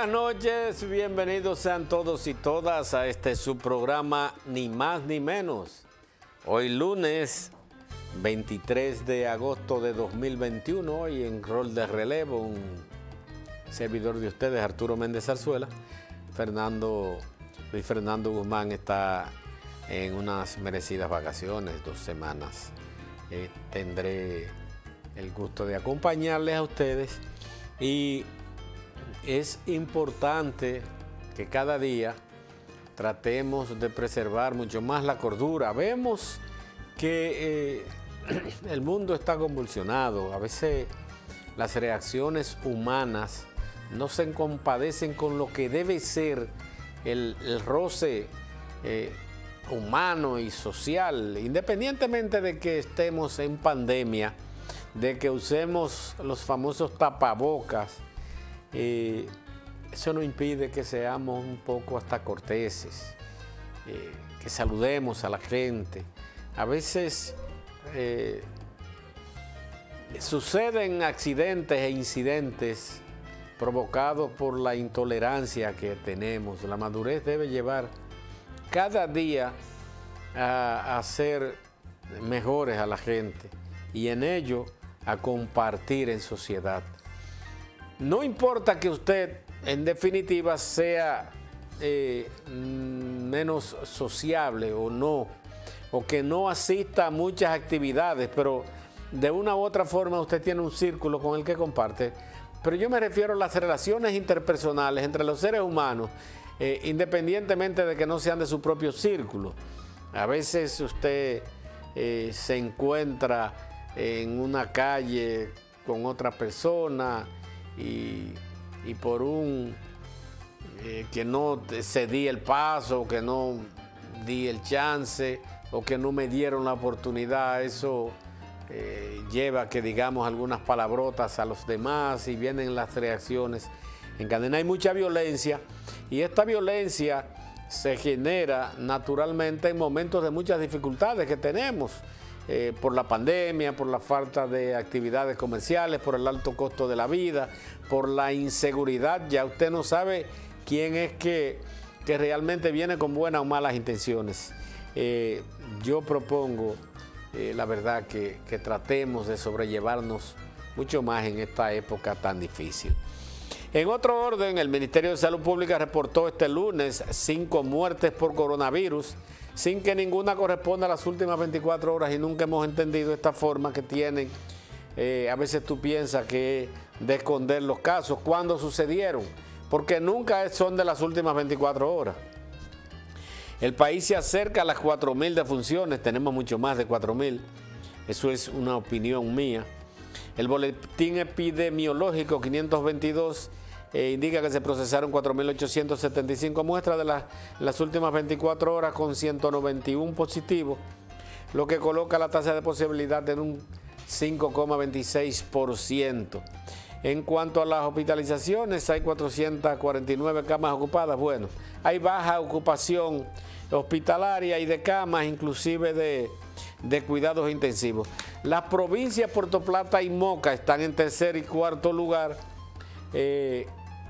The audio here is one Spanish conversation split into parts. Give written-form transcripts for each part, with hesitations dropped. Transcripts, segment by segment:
Buenas noches, bienvenidos sean todos y todas a este su programa Ni Más Ni Menos. Hoy lunes 23 de agosto de 2021, hoy en rol de relevo, un servidor de ustedes, Arturo Méndez Zarzuela. Luis Fernando Guzmán está en unas merecidas vacaciones, 2 semanas. Tendré el gusto de acompañarles a ustedes y es importante que cada día tratemos de preservar mucho más la cordura. Vemos que el mundo está convulsionado. A veces las reacciones humanas no se compadecen con lo que debe ser el roce humano y social, independientemente de que estemos en pandemia, de que usemos los famosos tapabocas. Eso no impide que seamos un poco hasta corteses, que saludemos a la gente. A veces suceden accidentes e incidentes provocados por la intolerancia que tenemos. La madurez debe llevar cada día a ser mejores a la gente y en ello a compartir en sociedad. No importa que usted, en definitiva, sea menos sociable o no, o que no asista a muchas actividades, pero de una u otra forma usted tiene un círculo con el que comparte. Pero yo me refiero a las relaciones interpersonales entre los seres humanos, independientemente de que no sean de su propio círculo. A veces usted se encuentra en una calle con otra persona y por que no cedí el paso, que no di el chance o que no me dieron la oportunidad, eso lleva a que digamos algunas palabrotas a los demás y vienen las reacciones en cadena. Hay mucha violencia y esta violencia se genera naturalmente en momentos de muchas dificultades que tenemos. Por la pandemia, por la falta de actividades comerciales, por el alto costo de la vida, por la inseguridad. Ya usted no sabe quién es que realmente viene con buenas o malas intenciones. Yo propongo, la verdad, que tratemos de sobrellevarnos mucho más en esta época tan difícil. En otro orden, el Ministerio de Salud Pública reportó este lunes 5 muertes por coronavirus, sin que ninguna corresponda a las últimas 24 horas y nunca hemos entendido esta forma que tienen. A veces tú piensas que de esconder los casos, ¿cuándo sucedieron? Porque nunca son de las últimas 24 horas. El país se acerca a las 4.000 defunciones, tenemos mucho más de 4.000, eso es una opinión mía. El boletín epidemiológico 522 indica que se procesaron 4.875 muestras de las últimas 24 horas con 191 positivos, lo que coloca la tasa de posibilidad en un 5,26%. En cuanto a las hospitalizaciones, hay 449 camas ocupadas. Bueno, hay baja ocupación hospitalaria y de camas, inclusive de cuidados intensivos. Las provincias Puerto Plata y Moca están en tercer y cuarto lugar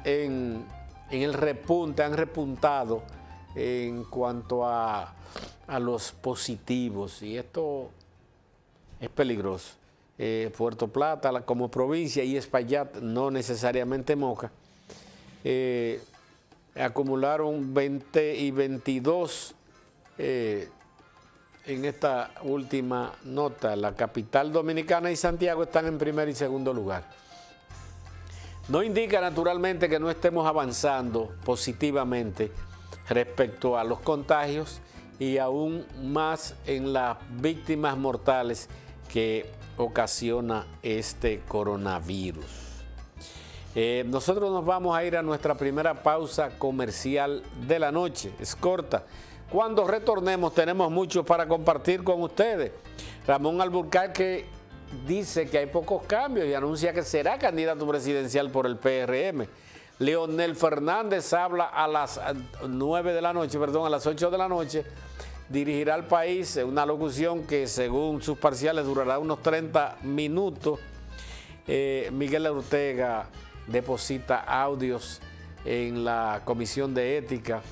en el repunte, han repuntado en cuanto a los positivos y esto es peligroso. Puerto Plata como provincia y Espaillat, no necesariamente Moca, acumularon 20 y 22 en esta última nota. La capital dominicana y Santiago están en primer y segundo lugar. No indica naturalmente que no estemos avanzando positivamente respecto a los contagios y aún más en las víctimas mortales que ocasiona este coronavirus. Nosotros nos vamos a ir a nuestra primera pausa comercial de la noche, es corta. Cuando retornemos tenemos mucho para compartir con ustedes. Ramón Alburquerque dice que hay pocos cambios y anuncia que será candidato presidencial por el PRM. Leonel Fernández habla a las 9 de la noche, perdón, a las 8 de la noche. Dirigirá al país una locución que según sus parciales durará unos 30 minutos. Miguel Ortega deposita audios en la Comisión de Ética.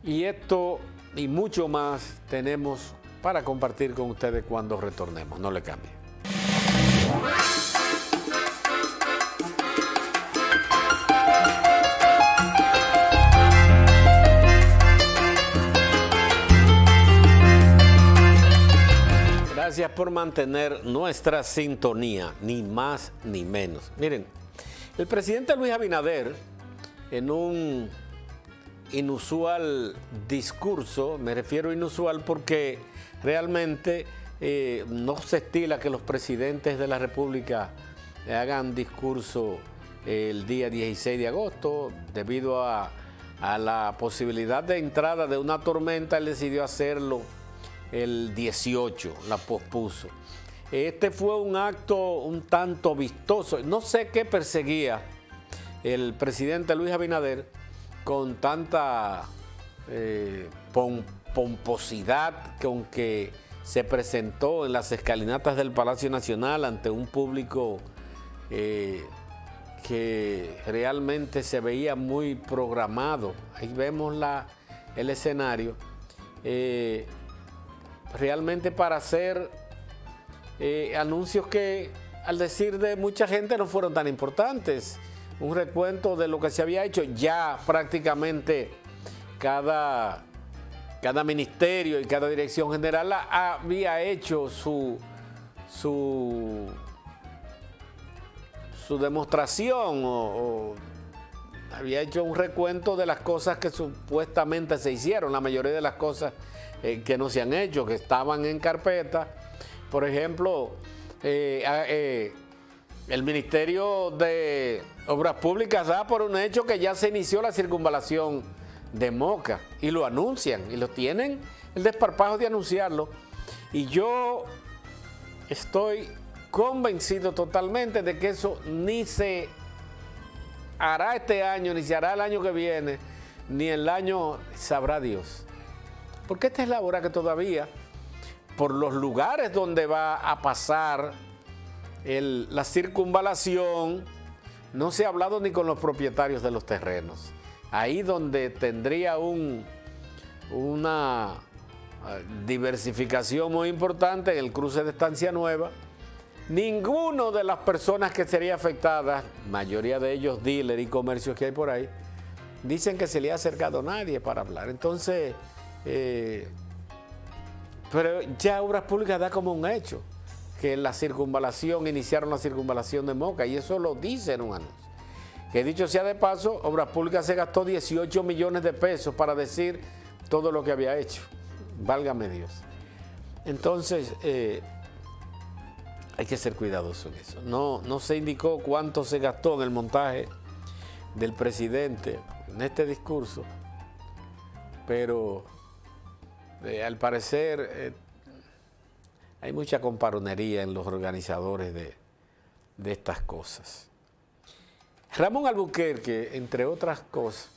Y esto y mucho más tenemos para compartir con ustedes cuando retornemos. No le cambie. Gracias por mantener nuestra sintonía, ni más ni menos. Miren, el presidente Luis Abinader, en un inusual discurso, me refiero inusual porque realmente no se estila que los presidentes de la República hagan discurso el día 16 de agosto, debido a la posibilidad de entrada de una tormenta. Él decidió hacerlo el 18, la pospuso. Este fue un acto un tanto vistoso. No sé qué perseguía el presidente Luis Abinader con tanta pomposidad con que se presentó en las escalinatas del Palacio Nacional ante un público que realmente se veía muy programado. Ahí vemos el escenario. Realmente para hacer anuncios que, al decir de mucha gente, no fueron tan importantes. Un recuento de lo que se había hecho. Ya prácticamente cada ministerio y cada dirección general había hecho su demostración o había hecho un recuento de las cosas que supuestamente se hicieron. La mayoría de las cosas que no se han hecho, que estaban en carpeta. Por ejemplo, el Ministerio de Obras Públicas da por un hecho que ya se inició la circunvalación de Moca y lo anuncian y lo tienen el desparpajo de anunciarlo. Y yo estoy convencido totalmente de que eso ni se hará este año, ni se hará el año que viene, ni el año sabrá Dios. Porque esta es la hora que todavía, por los lugares donde va a pasar la circunvalación, no se ha hablado ni con los propietarios de los terrenos. Ahí donde tendría una diversificación muy importante, en el cruce de Estancia Nueva, ninguno de las personas que sería afectada, mayoría de ellos dealers y comercios que hay por ahí, dicen que se le ha acercado nadie para hablar. Entonces, pero ya Obras Públicas da como un hecho que iniciaron la circunvalación de Moca, y eso lo dice en un anuncio. Que dicho sea de paso, Obras Públicas se gastó 18 millones de pesos para decir todo lo que había hecho. Válgame Dios. Entonces, hay que ser cuidadoso en eso. No se indicó cuánto se gastó en el montaje del presidente en este discurso, pero al parecer hay mucha comparonería en los organizadores de estas cosas. Ramón Albuquerque, entre otras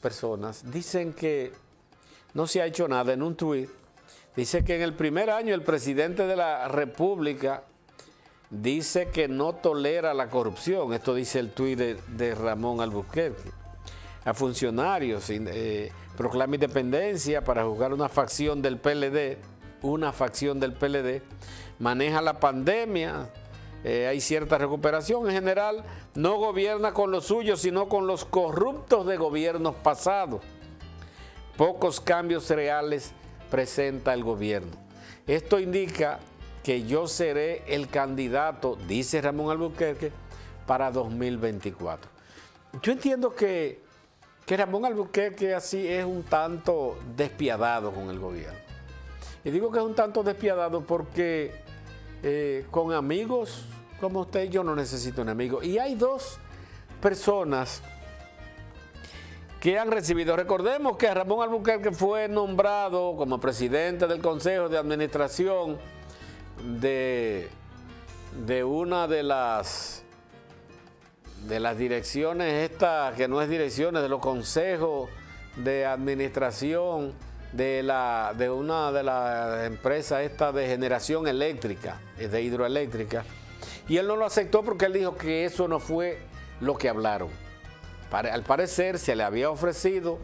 personas, dicen que no se ha hecho nada. En un tuit dice que en el primer año el presidente de la República dice que no tolera la corrupción. Esto dice el tuit de Ramón Albuquerque. A funcionarios proclama independencia para juzgar una facción del PLD. Maneja la pandemia. Hay cierta recuperación. En general, no gobierna con los suyos, sino con los corruptos de gobiernos pasados. Pocos cambios reales presenta el gobierno. Esto indica que yo seré el candidato, dice Ramón Albuquerque, para 2024. Yo entiendo que Ramón Albuquerque así es un tanto despiadado con el gobierno. Y digo que es un tanto despiadado porque con amigos como usted yo no necesito un amigo. Y hay dos personas que han recibido. Recordemos que Ramón Albuquerque fue nombrado como presidente del Consejo de Administración de una de las direcciones, que no es direcciones, de los consejos de administración de una de las empresas de generación eléctrica, de hidroeléctrica, y él no lo aceptó porque él dijo que eso no fue lo que hablaron, al parecer se le había ofrecido,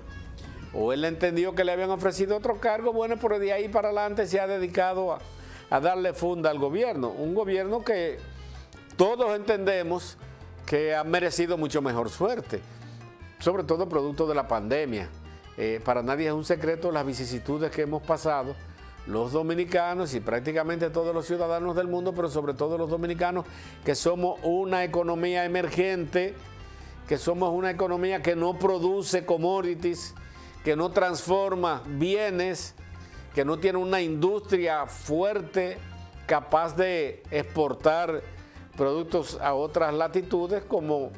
o él entendió que le habían ofrecido otro cargo, bueno, pero de ahí para adelante se ha dedicado a darle funda al gobierno. Un gobierno que todos entendemos que ha merecido mucho mejor suerte, sobre todo producto de la pandemia. Para nadie es un secreto las vicisitudes que hemos pasado los dominicanos y prácticamente todos los ciudadanos del mundo, pero sobre todo los dominicanos, que somos una economía emergente, que somos una economía que no produce commodities, que no transforma bienes, que no tiene una industria fuerte capaz de exportar productos a otras latitudes como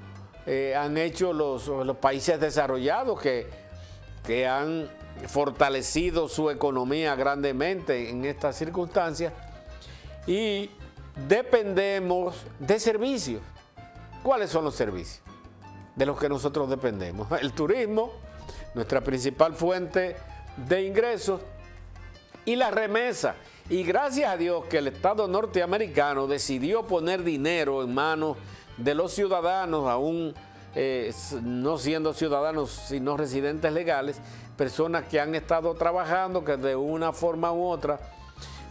han hecho los países desarrollados que han fortalecido su economía grandemente en estas circunstancias, y dependemos de servicios. ¿Cuáles son los servicios de los que nosotros dependemos? El turismo, nuestra principal fuente de ingresos, y la remesa. Y gracias a Dios que el Estado norteamericano decidió poner dinero en manos de los ciudadanos, aún no siendo ciudadanos sino residentes legales, personas que han estado trabajando, que de una forma u otra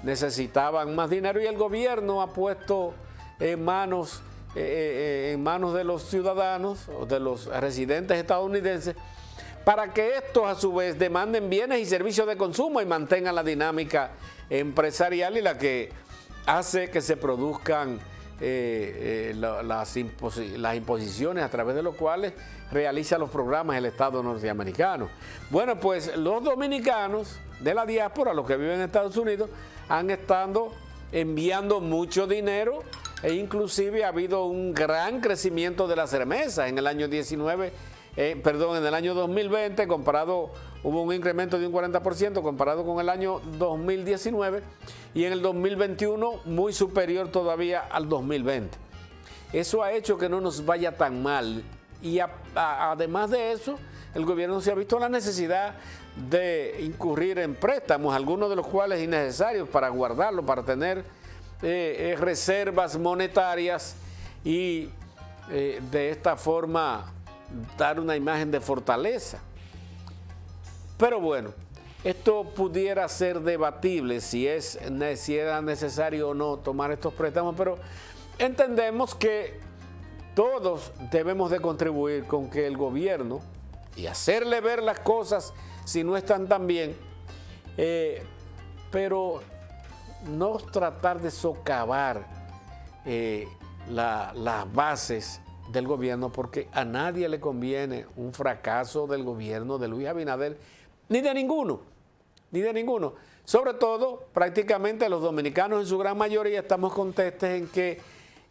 necesitaban más dinero, y el gobierno ha puesto en manos de los ciudadanos o de los residentes estadounidenses para que estos a su vez demanden bienes y servicios de consumo y mantengan la dinámica empresarial, y la que hace que se produzcan las imposiciones a través de los cuales realiza los programas el Estado norteamericano. Bueno, pues los dominicanos de la diáspora, los que viven en Estados Unidos, han estado enviando mucho dinero, e inclusive ha habido un gran crecimiento de las remesas en el año en el año 2020, hubo un incremento de un 40% comparado con el año 2019, y en el 2021 muy superior todavía al 2020. Eso ha hecho que no nos vaya tan mal, y además de eso, el gobierno se ha visto la necesidad de incurrir en préstamos, algunos de los cuales innecesarios, para guardarlo, para tener reservas monetarias, y de esta forma dar una imagen de fortaleza. Pero bueno, esto pudiera ser debatible si era necesario o no tomar estos préstamos, pero entendemos que todos debemos de contribuir con que el gobierno, y hacerle ver las cosas si no están tan bien, pero no tratar de socavar las bases del gobierno, porque a nadie le conviene un fracaso del gobierno de Luis Abinader, ni de ninguno. Sobre todo, prácticamente los dominicanos en su gran mayoría estamos contestes en que,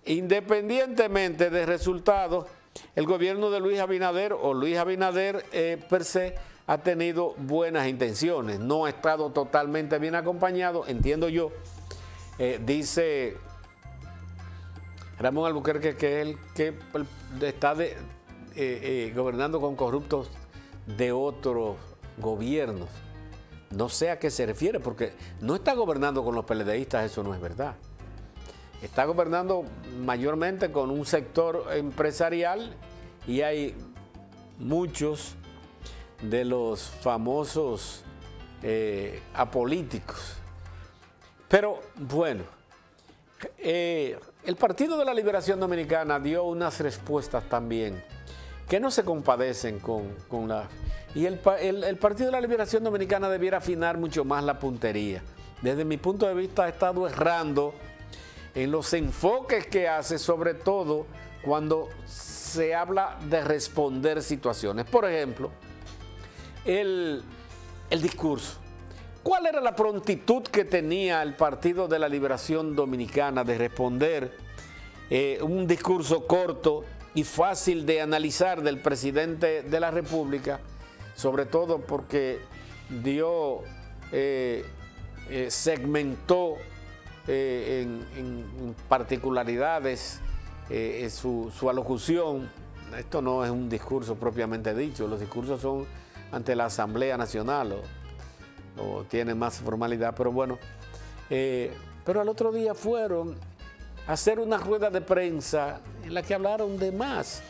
independientemente de resultados, el gobierno de Luis Abinader o Luis Abinader per se ha tenido buenas intenciones, no ha estado totalmente bien acompañado, entiendo yo. Dice Ramón Albuquerque que es el que está gobernando con corruptos de otros gobiernos. No sé a qué se refiere, porque no está gobernando con los PLDistas, eso no es verdad. Está gobernando mayormente con un sector empresarial, y hay muchos de los famosos apolíticos. Pero bueno, el Partido de la Liberación Dominicana dio unas respuestas también que no se compadecen con la... Y el Partido de la Liberación Dominicana debiera afinar mucho más la puntería. Desde mi punto de vista ha estado errando en los enfoques que hace, sobre todo cuando se habla de responder situaciones. Por ejemplo, el discurso. ¿Cuál era la prontitud que tenía el Partido de la Liberación Dominicana de responder un discurso corto y fácil de analizar del presidente de la República? Sobre todo porque segmentó en particularidades su alocución. Esto no es un discurso propiamente dicho, los discursos son ante la Asamblea Nacional o tienen más formalidad, pero bueno. Pero al otro día fueron a hacer una rueda de prensa en la que hablaron de más.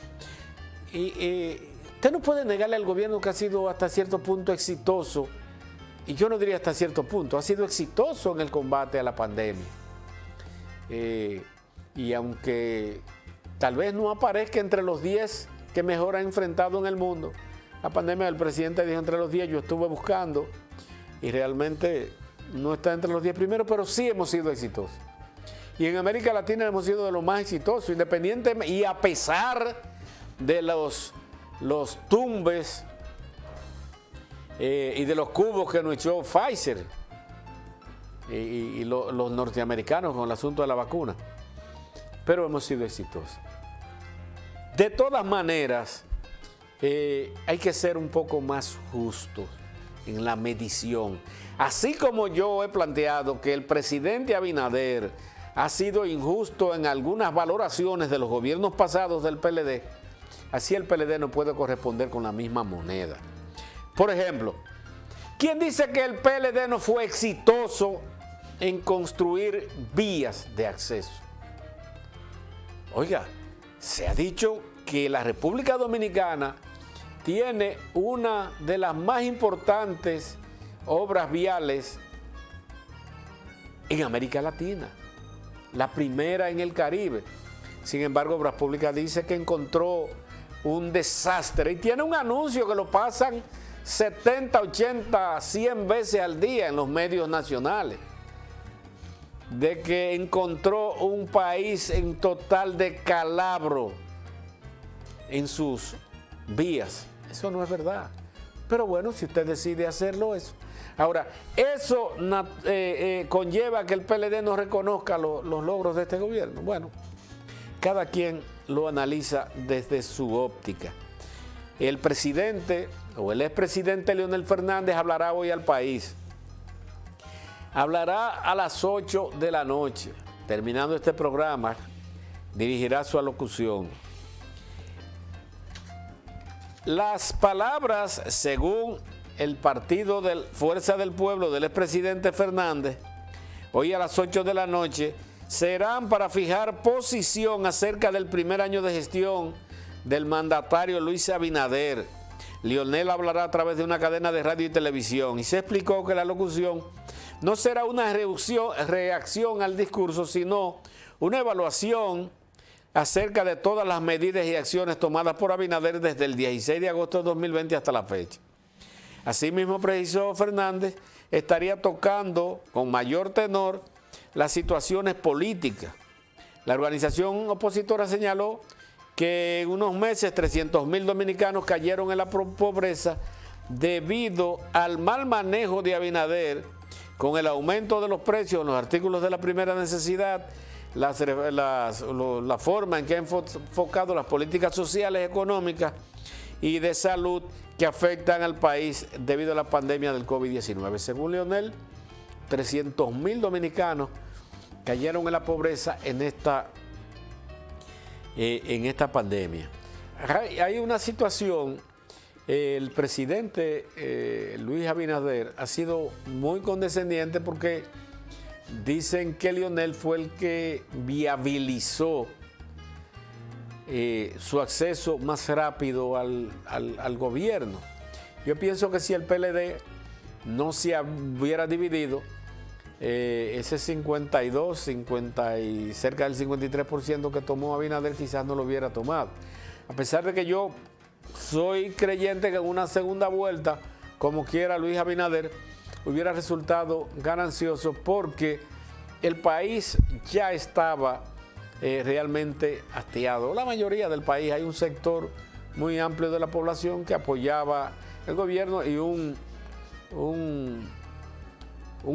Usted no puede negarle al gobierno que ha sido hasta cierto punto exitoso, y yo no diría hasta cierto punto, ha sido exitoso en el combate a la pandemia. Y aunque tal vez no aparezca entre los 10 que mejor ha enfrentado en el mundo la pandemia, el presidente dijo entre los 10, yo estuve buscando y realmente no está entre los 10 primeros, pero sí hemos sido exitosos. Y en América Latina hemos sido de los más exitosos, independientemente y a pesar de los tumbes y de los cubos que nos echó Pfizer y los norteamericanos con el asunto de la vacuna. Pero hemos sido exitosos. De todas maneras, hay que ser un poco más justos en la medición. Así como yo he planteado que el presidente Abinader ha sido injusto en algunas valoraciones de los gobiernos pasados del PLD, así el PLD no puede corresponder con la misma moneda. Por ejemplo, ¿quién dice que el PLD no fue exitoso en construir vías de acceso? Oiga, se ha dicho que la República Dominicana tiene una de las más importantes obras viales en América Latina, la primera en el Caribe. Sin embargo, Obras Públicas dice que encontró un desastre y tiene un anuncio que lo pasan 70, 80, 100 veces al día en los medios nacionales, de que encontró un país en total descalabro en sus vías. Eso no es verdad. Pero bueno, si usted decide hacerlo, eso. Ahora, eso conlleva que el PLD no reconozca los logros de este gobierno. Bueno, cada quien lo analiza desde su óptica. El presidente o el expresidente Leonel Fernández hablará hoy al país. Hablará a las 8 de la noche. Terminando este programa, dirigirá su alocución. Las palabras, según el partido de Fuerza del Pueblo del expresidente Fernández, hoy a las 8 de la noche, serán para fijar posición acerca del primer año de gestión del mandatario Luis Abinader. Leonel hablará a través de una cadena de radio y televisión y se explicó que la locución no será una reacción al discurso, sino una evaluación acerca de todas las medidas y acciones tomadas por Abinader desde el 16 de agosto de 2020 hasta la fecha. Asimismo, precisó Fernández, estaría tocando con mayor tenor las situaciones políticas. La organización opositora señaló que en unos meses 300.000 dominicanos cayeron en la pobreza debido al mal manejo de Abinader con el aumento de los precios en los artículos de la primera necesidad, la forma en que ha enfocado las políticas sociales, económicas y de salud que afectan al país debido a la pandemia del COVID-19. Según Leonel, 300.000 dominicanos cayeron en la pobreza en esta pandemia. Hay una situación, el presidente Luis Abinader ha sido muy condescendiente porque dicen que Leonel fue el que viabilizó su acceso más rápido al gobierno. Yo pienso que si el PLD no se hubiera dividido, ese 52, 50 y cerca del 53% que tomó Abinader quizás no lo hubiera tomado. A pesar de que yo soy creyente que en una segunda vuelta, como quiera Luis Abinader, hubiera resultado ganancioso porque el país ya estaba realmente hastiado. La mayoría del país, hay un sector muy amplio de la población que apoyaba el gobierno y un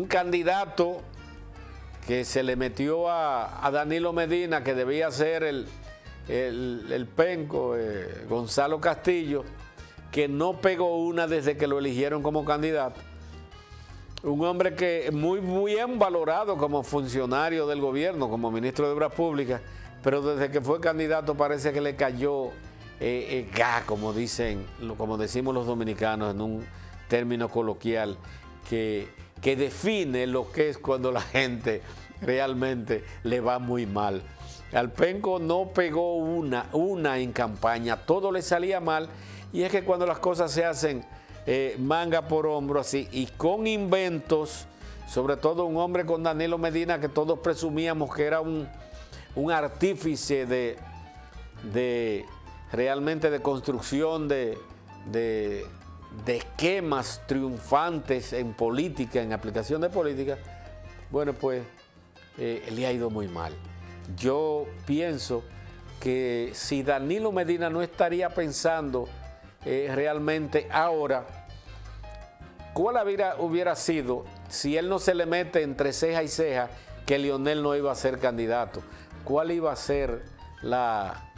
candidato que se le metió a Danilo Medina, que debía ser el penco, Gonzalo Castillo, que no pegó una desde que lo eligieron como candidato. Un hombre que muy bien valorado como funcionario del gobierno, como ministro de Obras Públicas, pero desde que fue candidato parece que le cayó como decimos los dominicanos en un término coloquial, que define lo que es cuando la gente realmente le va muy mal. Al penco no pegó una en campaña, todo le salía mal Y es que cuando las cosas se hacen manga por hombro así y con inventos, sobre todo un hombre con Danilo Medina que todos presumíamos que era un artífice realmente de construcción de esquemas triunfantes en política, en aplicación de política, bueno, pues le ha ido muy mal. Yo pienso que si Danilo Medina no estaría pensando realmente ahora, ¿cuál hubiera sido si él no se le mete entre ceja y ceja que Leonel no iba a ser candidato? ¿Cuál iba a ser la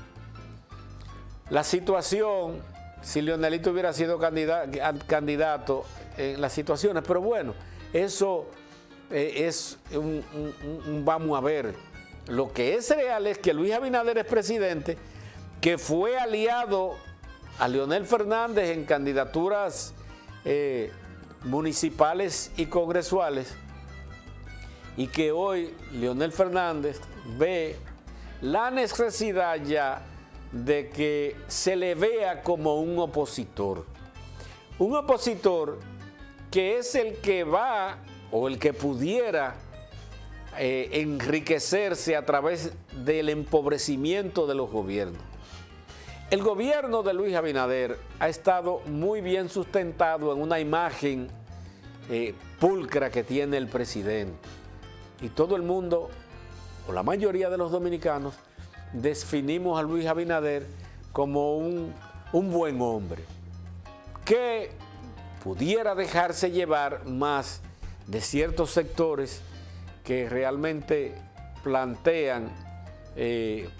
situación si Leonelito hubiera sido candidato en las situaciones? Pero bueno, eso es un vamos a ver. Lo que es real es que Luis Abinader es presidente, que fue aliado a Leonel Fernández en candidaturas municipales y congresuales, y que hoy Leonel Fernández ve la necesidad ya de que se le vea como un opositor que es el que va o el que pudiera enriquecerse a través del empobrecimiento de los gobiernos. El gobierno de Luis Abinader ha estado muy bien sustentado en una imagen pulcra que tiene el presidente. Y todo el mundo, o la mayoría de los dominicanos, definimos a Luis Abinader como un buen hombre que pudiera dejarse llevar más de ciertos sectores que realmente plantean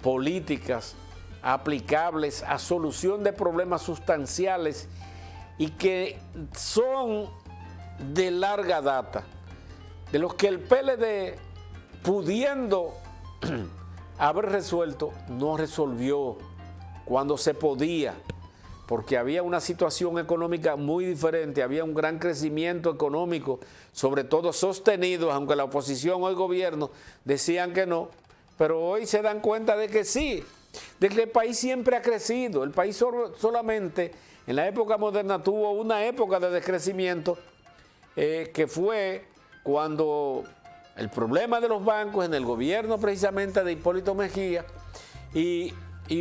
políticas aplicables a solución de problemas sustanciales y que son de larga data, de los que el PLD, pudiendo haber resuelto, no resolvió cuando se podía, porque había una situación económica muy diferente, había un gran crecimiento económico, sobre todo sostenido, aunque la oposición o el gobierno decían que no, pero hoy se dan cuenta de que sí, de que el país siempre ha crecido. El país solamente en la época moderna tuvo una época de decrecimiento que fue cuando el problema de los bancos en el gobierno precisamente de Hipólito Mejía y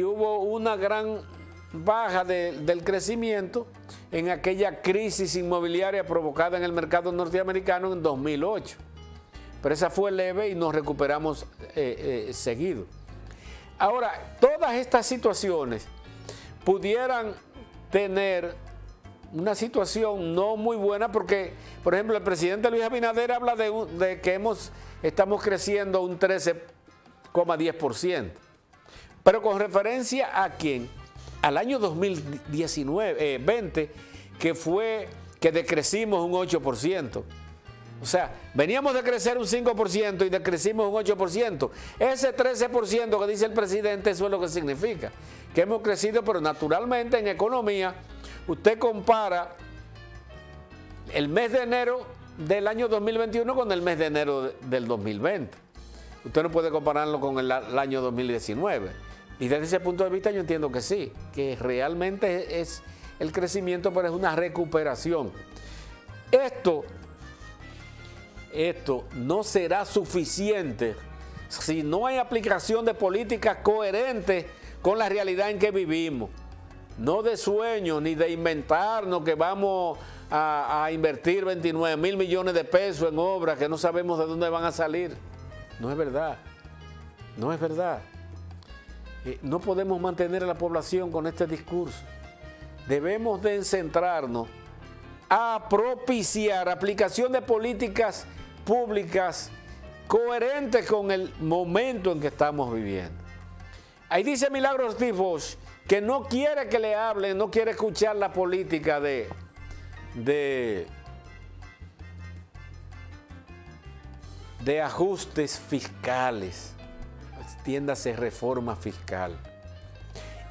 hubo una gran baja del crecimiento en aquella crisis inmobiliaria provocada en el mercado norteamericano en 2008. Pero esa fue leve y nos recuperamos seguido. Ahora, todas estas situaciones pudieran tener una situación no muy buena porque, por ejemplo, el presidente Luis Abinader habla de que estamos creciendo un 13,10%. Pero con referencia a quién? Al año 2020, que fue que decrecimos un 8%. O sea, veníamos de crecer un 5% y decrecimos un 8%. Ese 13% que dice el presidente, eso es lo que significa. Que hemos crecido, pero naturalmente en economía, usted compara el mes de enero del año 2021 con el mes de enero del 2020. Usted no puede compararlo con el año 2019. Y desde ese punto de vista yo entiendo que sí, que realmente es el crecimiento, pero es una recuperación. Esto no será suficiente si no hay aplicación de políticas coherentes con la realidad en que vivimos. No de sueños ni de inventarnos que vamos a invertir 29,000 millones de pesos en obras que no sabemos de dónde van a salir. No es verdad. No es verdad. No podemos mantener a la población con este discurso. Debemos de centrarnos a propiciar aplicación de políticas públicas coherentes con el momento en que estamos viviendo. Ahí dice Milagros Tifos que no quiere que le hablen, no quiere escuchar la política de ajustes fiscales. Entiéndase reforma fiscal.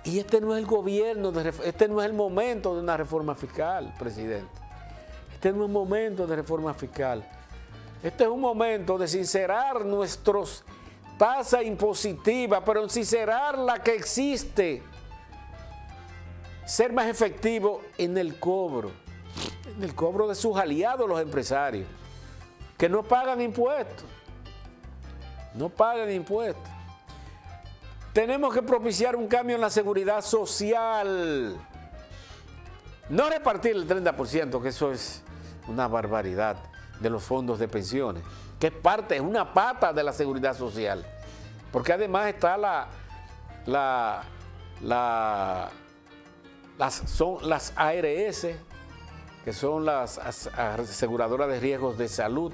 Y este no es el gobierno, este no es el momento de una reforma fiscal, presidente. Este no es un momento de reforma fiscal. Este es un momento de sincerar nuestros tasa impositiva, pero sincerar la que existe. ser más efectivo en el cobro de sus aliados, los empresarios, que no pagan impuestos. No pagan impuestos. Tenemos que propiciar un cambio en la seguridad social. No repartir el 30%, que eso es una barbaridad, de los fondos de pensiones, que es una pata de la seguridad social. Porque además está son las ARS, que son las aseguradoras de riesgos de salud.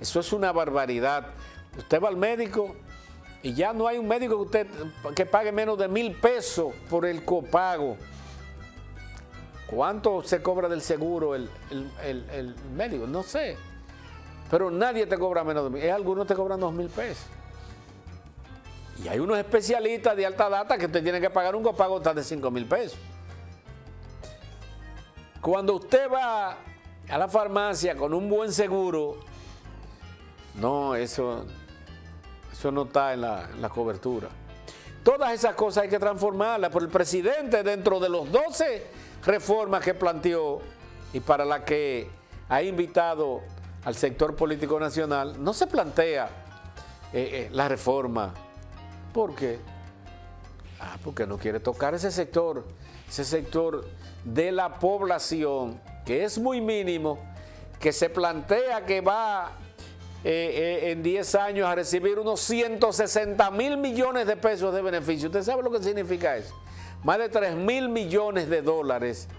Eso es una barbaridad. Usted va al médico y ya no hay un médico que pague menos de 1,000 pesos por el copago. ¿Cuánto se cobra del seguro el médico? No sé. Pero nadie te cobra menos de 1,000. Algunos te cobran 2,000 pesos. Y hay unos especialistas de alta data que te tienen que pagar un copago hasta de 5,000 pesos. Cuando usted va a la farmacia con un buen seguro, no, eso no está en la cobertura. Todas esas cosas hay que transformarlas, pero el presidente, dentro de los 12 reformas que planteó y para la que ha invitado al sector político nacional, no se plantea la reforma. ¿Por qué? Porque no quiere tocar ese sector de la población, que es muy mínimo, que se plantea que va en 10 años a recibir unos 160,000 millones de pesos de beneficio. ¿Usted sabe lo que significa eso? Más de 3,000 millones de dólares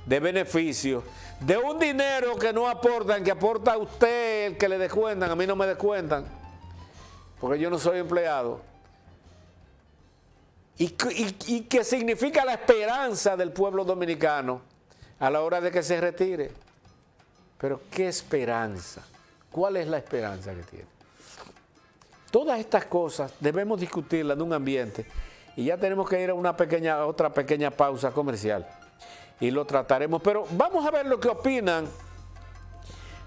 de beneficio, de un dinero que no aportan, que aporta a usted, el que le descuentan. A mí no me descuentan, porque yo no soy empleado. Y que significa la esperanza del pueblo dominicano a la hora de que se retire. Pero ¿qué esperanza? ¿Cuál es la esperanza que tiene? Todas estas cosas debemos discutirlas en un ambiente, y ya tenemos que ir a otra pequeña pausa comercial y lo trataremos. Pero vamos a ver lo que opinan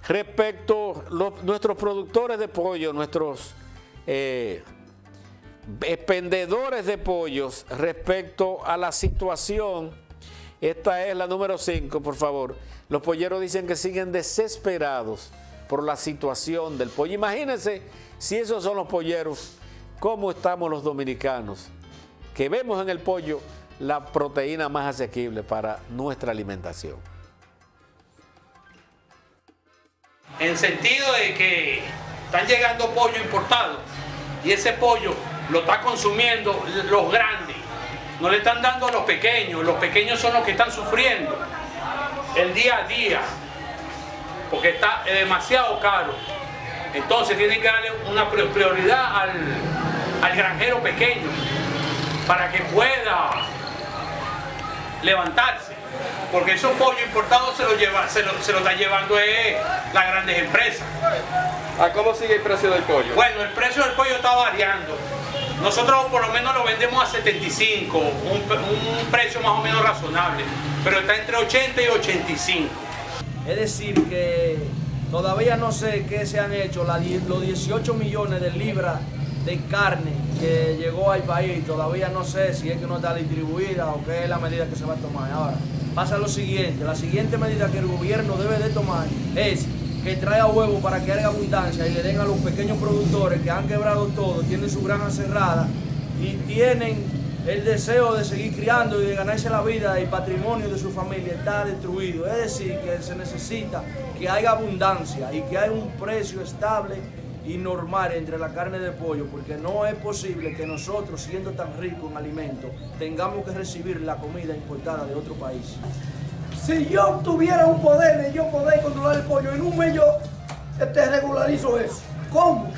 respecto nuestros productores de pollo, nuestros expendedores de pollos, respecto a la situación. Esta es la número 5, por favor. Los polleros dicen que siguen desesperados por la situación del pollo. Imagínense si esos son los polleros, cómo estamos los dominicanos, que vemos en el pollo la proteína más asequible para nuestra alimentación. En sentido de que están llegando pollo importado y ese pollo lo está consumiendo los grandes, no le están dando a los pequeños son los que están sufriendo el día a día, porque está demasiado caro. Entonces tienen que darle una prioridad al granjero pequeño para que pueda levantarse, porque esos pollos importados se lo están llevando las grandes empresas. ¿A cómo sigue el precio del pollo? Bueno, el precio del pollo está variando. Nosotros por lo menos lo vendemos a 75, un precio más o menos razonable, pero está entre 80 y 85. Es decir, que todavía no sé qué se han hecho los 18 millones de libras de carne que llegó al país. Todavía no sé si es que no está distribuida o qué es la medida que se va a tomar. Ahora, pasa lo siguiente, la siguiente medida que el gobierno debe de tomar es que traiga huevo para que haya abundancia y le den a los pequeños productores que han quebrado todo, tienen su granja cerrada y tienen el deseo de seguir criando y de ganarse la vida, y el patrimonio de su familia está destruido. Es decir, que se necesita que haya abundancia y que haya un precio estable y normal entre la carne de pollo, porque no es posible que nosotros, siendo tan ricos en alimentos, tengamos que recibir la comida importada de otro país. Si yo tuviera un poder de yo poder controlar el pollo, en un mes yo regularizo eso. ¿Cómo?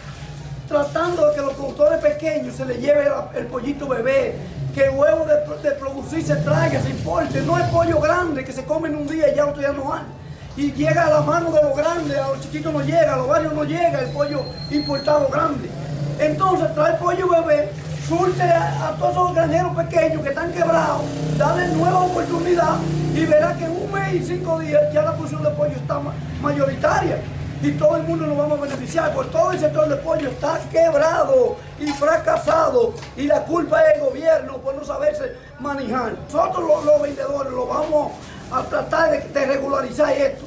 Tratando de que los productores pequeños se les lleve el pollito bebé, que el huevo de producir se traiga, se importe. No es pollo grande que se come en un día y ya otro día no hay. Y llega a la mano de los grandes, a los chiquitos no llega, a los barrios no llega el pollo importado grande. Entonces trae pollo bebé, surte a todos esos granjeros pequeños que están quebrados, dale nueva oportunidad y verá que en un mes y 5 días ya la producción de pollo está mayoritaria y todo el mundo nos vamos a beneficiar, porque todo el sector de pollo está quebrado y fracasado y la culpa es del gobierno por no saberse manejar. Nosotros los vendedores, los vamos a tratar de regularizar esto,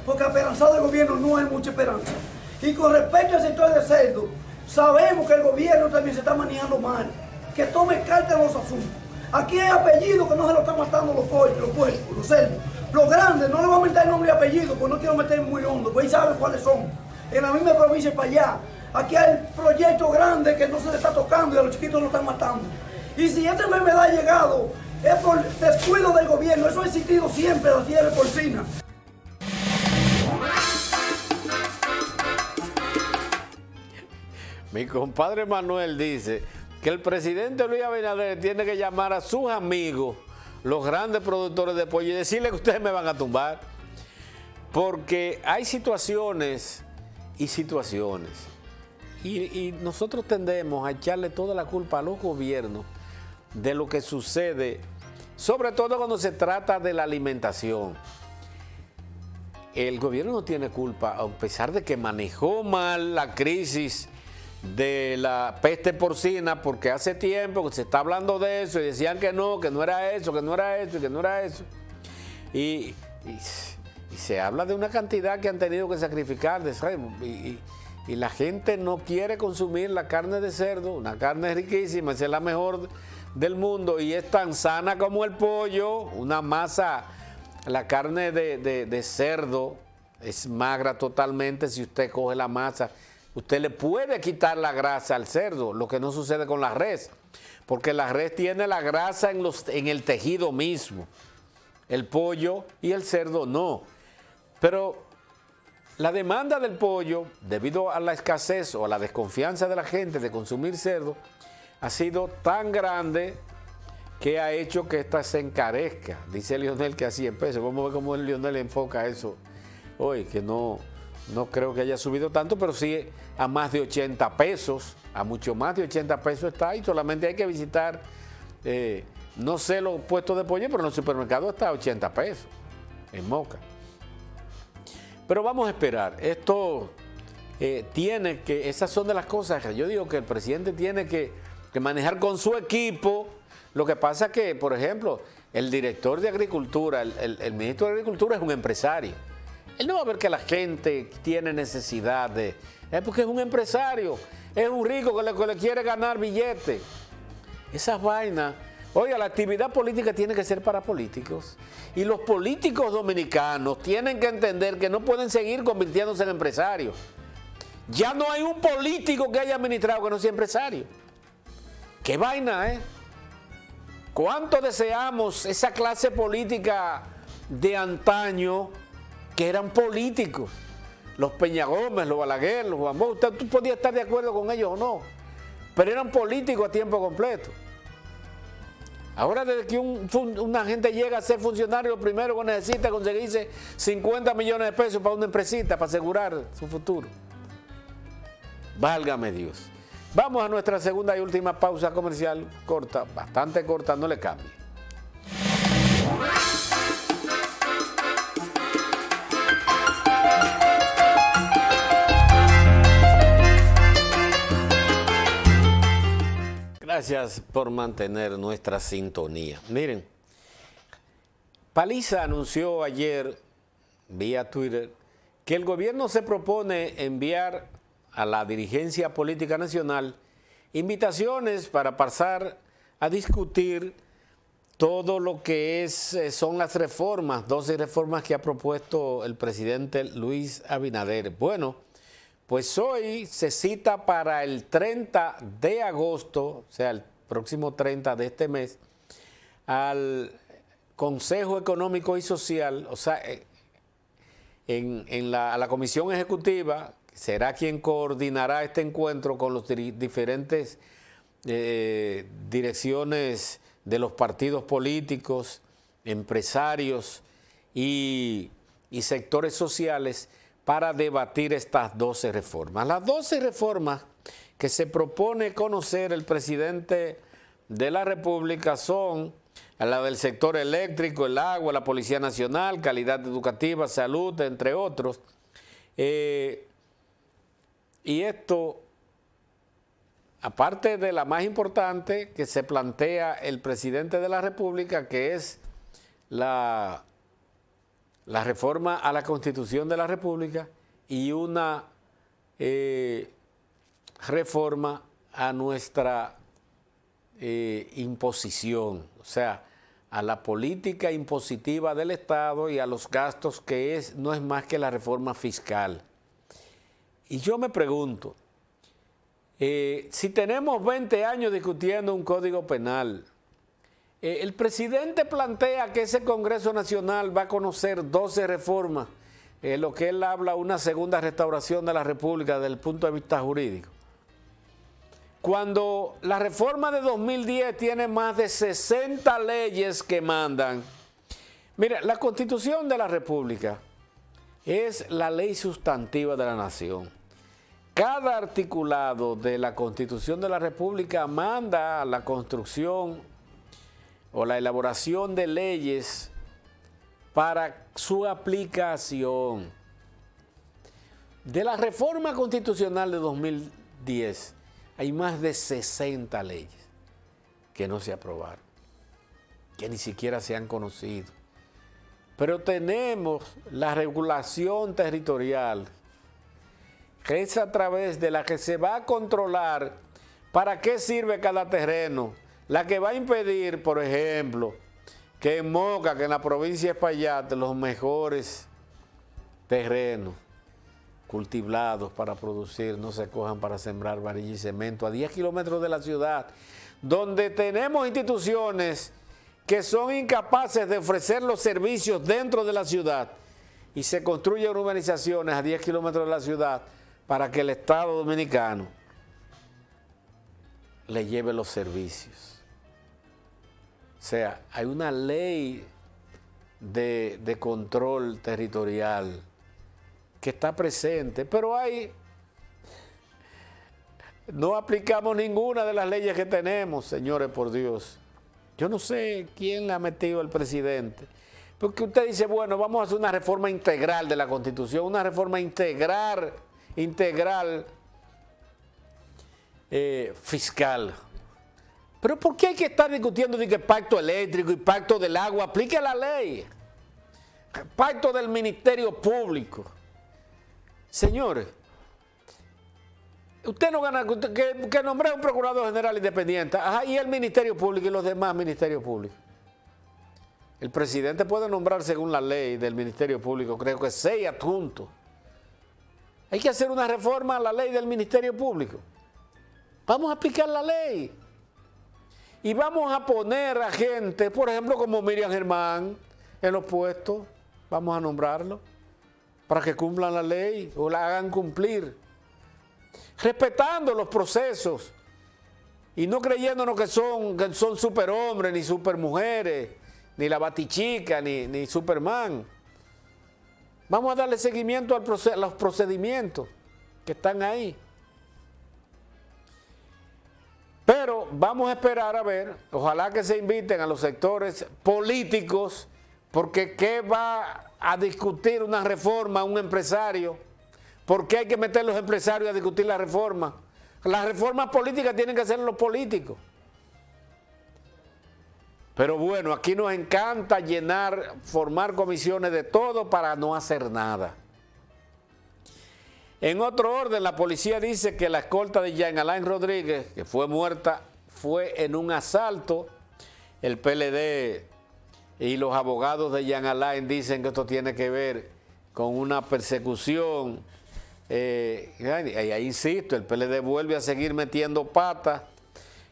porque esperanzado del gobierno no hay mucha esperanza. Y con respecto al sector de cerdo, sabemos que el gobierno también se está manejando mal, que tome carta en los asuntos. Aquí hay apellidos que no se lo están matando los pollos, los puercos, los cerdos. Los grandes, no le voy a meter nombre y apellido, porque no quiero meter muy hondo, pues ahí saben cuáles son. En la misma provincia para allá. Aquí hay proyectos grandes que no se le está tocando y a los chiquitos lo están matando. Y si esta enfermedad ha llegado, es por descuido del gobierno. Eso ha existido siempre, la fiebre porcina. Mi compadre Manuel dice que el presidente Luis Abinader tiene que llamar a sus amigos, los grandes productores de pollo, y decirle que ustedes me van a tumbar. Porque hay situaciones y situaciones. Y nosotros tendemos a echarle toda la culpa a los gobiernos de lo que sucede, sobre todo cuando se trata de la alimentación. El gobierno no tiene culpa, a pesar de que manejó mal la crisis de la peste porcina, porque hace tiempo que se está hablando de eso y decían que no era eso, que no era eso, que no era eso. Y se habla de una cantidad que han tenido que sacrificar, y la gente no quiere consumir la carne de cerdo, una carne riquísima, esa es la mejor del mundo y es tan sana como el pollo, una masa, la carne de cerdo es magra totalmente. Si usted coge la masa, usted le puede quitar la grasa al cerdo, lo que no sucede con la res, porque la res tiene la grasa en el tejido mismo, el pollo y el cerdo no. Pero la demanda del pollo, debido a la escasez o a la desconfianza de la gente de consumir cerdo, ha sido tan grande que ha hecho que esta se encarezca. Dice Lionel que a 100 pesos. Vamos a ver cómo Lionel enfoca eso hoy, que no creo que haya subido tanto, pero sí a más de 80 pesos, a mucho más de 80 pesos está, y solamente hay que visitar, no sé los puestos de pollo, pero en los supermercados está a 80 pesos, en Moca. Pero vamos a esperar, esto esas son de las cosas que yo digo que el presidente tiene que manejar con su equipo. Lo que pasa es que, por ejemplo, el director de Agricultura, el ministro de Agricultura es un empresario. Él no va a ver que la gente tiene necesidad porque es un empresario, es un rico que le quiere ganar billetes. Esas vainas. Oiga, la actividad política tiene que ser para políticos. Y los políticos dominicanos tienen que entender que no pueden seguir convirtiéndose en empresarios. Ya no hay un político que haya administrado que no sea empresario. ¿Qué vaina, ¿Cuánto deseamos esa clase política de antaño que eran políticos? Los Peña Gómez, los Balaguer, los Juan Bosch, tú podías estar de acuerdo con ellos o no, pero eran políticos a tiempo completo. Ahora, desde que una gente llega a ser funcionario, lo primero que necesita es conseguirse 50 millones de pesos para una empresita, para asegurar su futuro. Válgame Dios. Vamos a nuestra segunda y última pausa comercial, corta, bastante corta, no le cambie. Gracias por mantener nuestra sintonía. Miren, Paliza anunció ayer, vía Twitter, que el gobierno se propone enviar a la dirigencia política nacional invitaciones para pasar a discutir todo lo que son las reformas, 12 reformas que ha propuesto el presidente Luis Abinader. Bueno, pues hoy se cita para el 30 de agosto, o sea, el próximo 30 de este mes, al Consejo Económico y Social, o sea, a la Comisión Ejecutiva, será quien coordinará este encuentro con los diferentes direcciones de los partidos políticos, empresarios y sectores sociales para debatir estas 12 reformas. Las 12 reformas que se propone conocer el presidente de la República son la del sector eléctrico, el agua, la Policía Nacional, calidad educativa, salud, entre otros. Y esto, aparte de la más importante que se plantea el presidente de la República, que es la reforma a la Constitución de la República y una reforma a nuestra imposición, o sea, a la política impositiva del Estado y a los gastos, que no es más que la reforma fiscal. Y yo me pregunto, si tenemos 20 años discutiendo un código penal, el presidente plantea que ese Congreso Nacional va a conocer 12 reformas, lo que él habla una segunda restauración de la República desde el punto de vista jurídico. Cuando la reforma de 2010 tiene más de 60 leyes que mandan. Mira, la Constitución de la República es la ley sustantiva de la nación. Cada articulado de la Constitución de la República manda a la construcción o la elaboración de leyes para su aplicación. De la reforma constitucional de 2010, hay más de 60 leyes que no se aprobaron, que ni siquiera se han conocido. Pero tenemos la regulación territorial, que es a través de la que se va a controlar para qué sirve cada terreno, la que va a impedir, por ejemplo, que en Moca, que en la provincia de Espaillat, los mejores terrenos cultivados para producir no se cojan para sembrar varilla y cemento a 10 kilómetros de la ciudad, donde tenemos instituciones que son incapaces de ofrecer los servicios dentro de la ciudad y se construyen urbanizaciones a 10 kilómetros de la ciudad para que el Estado Dominicano le lleve los servicios. O sea, hay una ley de control territorial que está presente, pero no aplicamos ninguna de las leyes que tenemos, señores, por Dios. Yo no sé quién le ha metido al presidente, porque usted dice, bueno, vamos a hacer una reforma integral de la Constitución, una reforma integral fiscal. Pero ¿por qué hay que estar discutiendo de que pacto eléctrico y pacto del agua? Aplique la ley. Pacto del Ministerio Público. Señores, usted no gana que nombre a un procurador general independiente. Ajá, y el Ministerio Público y los demás ministerios públicos. El presidente puede nombrar según la ley del Ministerio Público, creo que 6 adjuntos. Hay que hacer una reforma a la ley del Ministerio Público. Vamos a aplicar la ley. Y vamos a poner a gente, por ejemplo, como Miriam Germán, en los puestos. Vamos a nombrarlo para que cumplan la ley o la hagan cumplir. Respetando los procesos y no creyéndonos que son superhombres, ni supermujeres, ni la Batichica, ni Superman. Vamos a darle seguimiento a los procedimientos que están ahí. Pero vamos a esperar a ver, ojalá que se inviten a los sectores políticos, porque ¿qué va a discutir una reforma un empresario? ¿Por qué hay que meter a los empresarios a discutir la reforma? Las reformas políticas tienen que hacer los políticos. Pero bueno, aquí nos encanta formar comisiones de todo para no hacer nada. En otro orden, la policía dice que la escolta de Jean Alain Rodríguez, que fue muerta, fue en un asalto. El PLD y los abogados de Jean Alain dicen que esto tiene que ver con una persecución. Y ahí insisto, el PLD vuelve a seguir metiendo patas,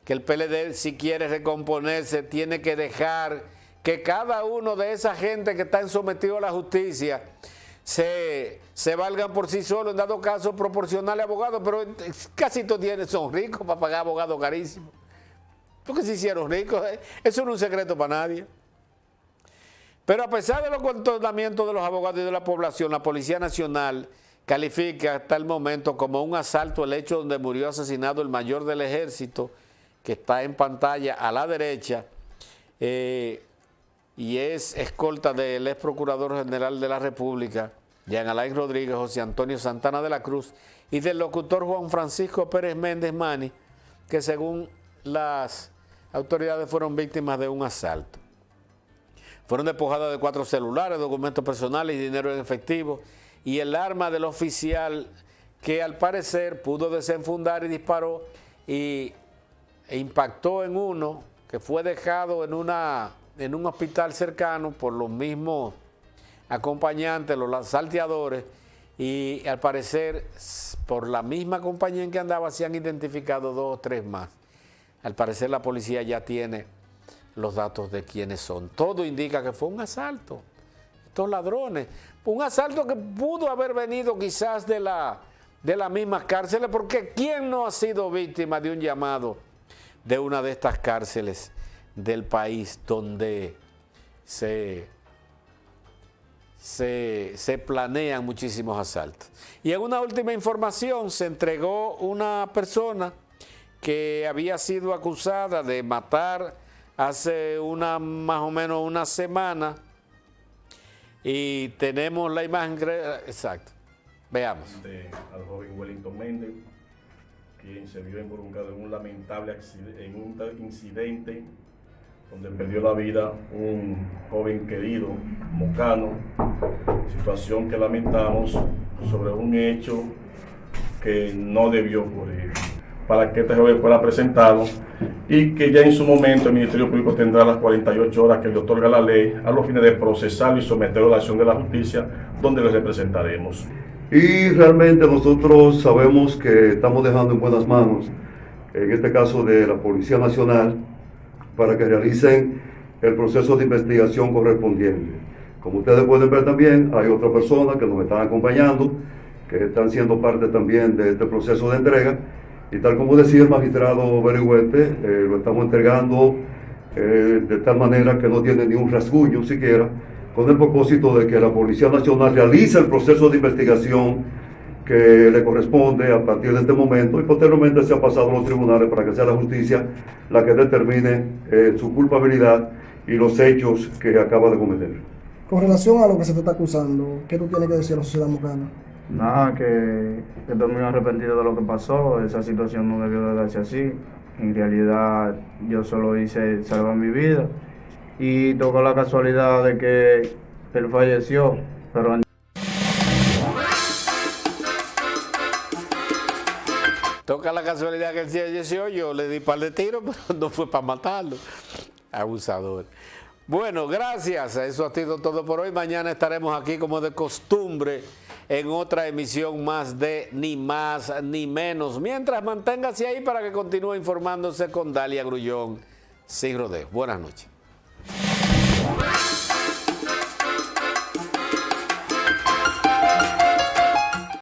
que el PLD, si quiere recomponerse, tiene que dejar que cada uno de esa gente que están sometidos a la justicia se valgan por sí solos, en dado caso proporcionarle abogados, pero casi todos son ricos para pagar abogados carísimos. Porque se hicieron ricos, eso no es un secreto para nadie. Pero a pesar de los contornamientos de los abogados y de la población, la Policía Nacional califica hasta el momento como un asalto el hecho donde murió asesinado el mayor del ejército, que está en pantalla a la derecha, y es escolta del ex procurador general de la República, Jean Alain Rodríguez, José Antonio Santana de la Cruz, y del locutor Juan Francisco Pérez Méndez Mani, que según las autoridades fueron víctimas de un asalto. Fueron despojadas de 4 celulares, documentos personales y dinero en efectivo, y el arma del oficial que al parecer pudo desenfundar y disparó e impactó en uno que fue dejado en un hospital cercano por los mismos acompañantes, los salteadores, y al parecer por la misma compañía en que andaba se han identificado 2 o 3 más. Al parecer la policía ya tiene los datos de quiénes son. Todo indica que fue un asalto. Estos ladrones, un asalto que pudo haber venido quizás de las mismas cárceles, porque ¿quién no ha sido víctima de un llamado de una de estas cárceles del país donde se planean muchísimos asaltos? Y en una última información se entregó una persona que había sido acusada de matar hace más o menos una semana, y tenemos la imagen exacta. Veamos. Al joven Wellington Méndez, quien se vio involucrado en un lamentable incidente donde perdió la vida un joven querido, mocano, situación que lamentamos sobre un hecho que no debió ocurrir, para que este joven fuera presentado y que ya en su momento el Ministerio Público tendrá las 48 horas que le otorga la ley a los fines de procesarlo y someterlo a la acción de la justicia, donde le representaremos. Y realmente nosotros sabemos que estamos dejando en buenas manos, en este caso de la Policía Nacional, para que realicen el proceso de investigación correspondiente. Como ustedes pueden ver también, hay otras personas que nos están acompañando, que están siendo parte también de este proceso de entrega, y tal como decía el magistrado Berigüete, lo estamos entregando de tal manera que no tiene ni un rasguño siquiera, con el propósito de que la Policía Nacional realice el proceso de investigación que le corresponde a partir de este momento, y posteriormente se ha pasado a los tribunales para que sea la justicia la que determine su culpabilidad y los hechos que acaba de cometer. Con relación a lo que se te está acusando, ¿qué tú tienes que decir a la sociedad mocana? Nada, que estoy muy arrepentido de lo que pasó. Esa situación no debió de darse así. En realidad yo solo hice salvar mi vida, y tocó la casualidad de que él falleció, pero toca la casualidad que él falleció. Yo le di un par de tiros, pero no fue para matarlo. Abusador. Bueno, gracias. Eso ha sido todo por hoy. Mañana estaremos aquí como de costumbre en otra emisión más de Ni Más Ni Menos. Mientras, manténgase ahí para que continúe informándose con Dalia Grullón, sin rodeo. Buenas noches.